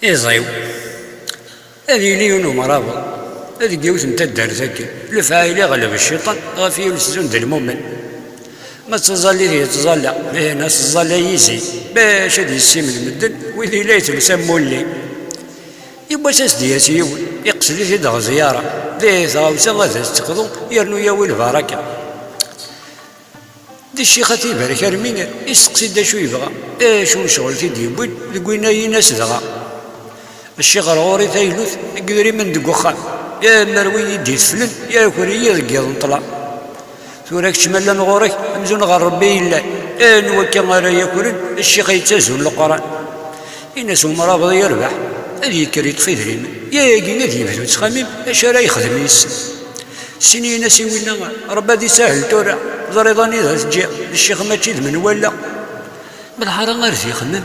إيزايو هذه ليون ومرابط هذه قيوت نتا دارتك الفاعل غلب الشيطان غافي يلسزون د المؤمن ما تظلي ذي تظلى هنا تظلى يزي باش هذه السيم المدن وذي لا يتلسمو اللي يبا ساس دياسي يقصد في دغ زيارة ذي ثاوسا غادا تقضو يرنو ياوي البركة دي الشيخة يبارك رمينا يستقصي دا شو يبغى شو شغل في ديبوين لقينا يناس دغا الشيخ الغوري تايلوث قدري من دقوخان يا مروي يدي فلن يا كوري يرقيض نطلع ثورك شمال نغورك مزون غير ربي الله نوكا غير ياكلن الشيخ يتزون القران الناس مرابض يربح هذه كريت في دريم يا كينا يبدو تخمم اش راه يخدم يس سنين سوينا ربا دي ساهل تورا زريضاني ذا تجي الشيخ ما تشيد من ولا بالحرا غير يخمم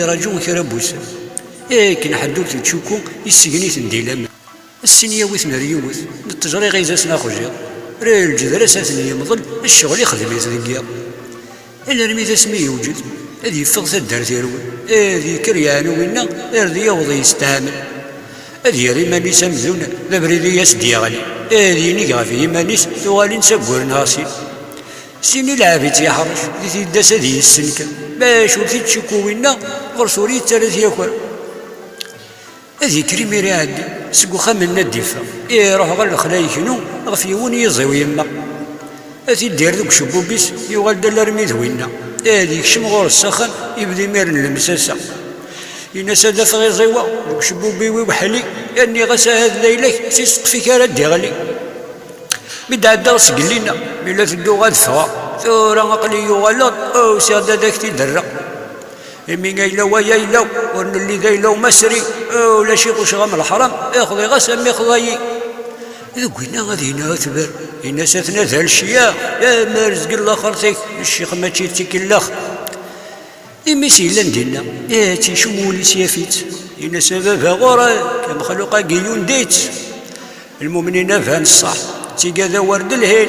راجو كربوس كي نحدو تشوكو يسقني تنديلام السنيه وثنا ريوث التجري غيزاسنا خجير راه الجذر اساسا يمضل الشغل يخدم يتذكيا الا رميت اسمي يوجد هذه فغث الدار تيروي هذه كريان وينا هذه يوضي يستعمل هذه ريمانيس مزونه لا بريدي يسدي غالي هذه نيقا في يمانيس ثوالي نسبور ناصي سيني لعبت يحرش ذي تداس هذه السنكه باش ولتي تشكو وينا غرسوري الثالث ياكل هذه كريمي ريعدي سقو خمنا الدفا روح غير الخلاي شنو غفيون يزيو يما هذه دير ذوك شبوبيس يوغال دال رمي ذوينا هذيك شمغور السخن يبدي ميرن المساسة يناس هذا فغي زيوا ذوك شبوبي وبحلي يعني غسا هذا ليلك تيسق فيك راه غالي بدا الدرس قلينا بلا تدو غادفا ثورا عقلي يغلط او سيادة داك تيدرق يمين يلا ويا يلا ورن اللي ذايلا مسري ولا شي غشغم الحرام ياخذ غسم ياخذ قلنا غادي ناثبر الناس تنازل الشيا يا ما رزق الله خرتك الشيخ ما تشيتك الاخ يمسي لندنا تيشمولي سيافيت الناس بابا غورا كمخلوقا قيون ديت المؤمنين فان الصح تيقاذا ورد الهيل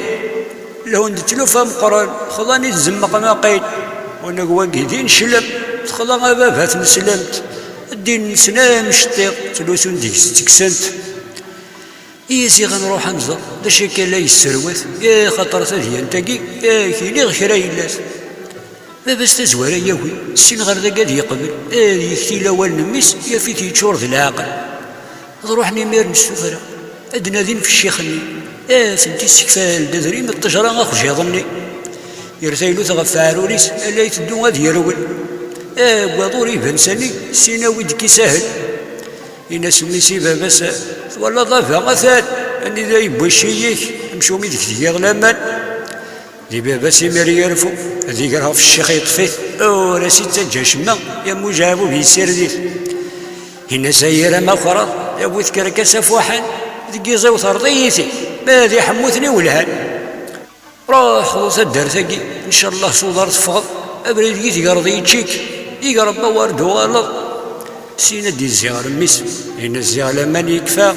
لهون تلوفا مقران خضاني تزمق ما قيد وانا قواقيدين شلم تخضا بابا تمسلمت الدين سنام شطيق تلوثون ديك تكسنت يزي غنروح نزر دا شي كان لا يسروث يا خاطر هذه انتقي يا كيلي غشرا يلاس بابا استزوار ياوي السين غير ذا قاد يقبل يكتي الاول نميس يا فيك يتشور ذا العقل نروح نمير نستفرا ادنا ذين في الشيخني سنتي السكفال دذري من التجرى غاخش يظني يرسيلو تغفى عروريس الا يتدو غادي يرول بواضوري بنساني السيناوي دكي ساهل يناس ميسي بابا ولا ضافا غثال اني ذا يبوي الشيك نمشيو مي ديك ديال غلامان دي بابا سيميري يعرفو هذيك راهو في الشيخ يطفيت ولا سيتا جا شما يا مو جابو بيسير ديت هنا سايره ما خرط يا بويت كركاسه فوحان ديك زوت رضيتي بادي حموتني والهان روح خلص الدار ثقي ان شاء الله صدر تفض ابريد كي تقرضي تشيك يقرب ورد وغلط سينا دي الزيار ميس هنا الزيار لما يكفى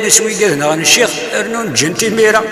نسوي قذنا عن الشيخ ارنون جنتي ميرا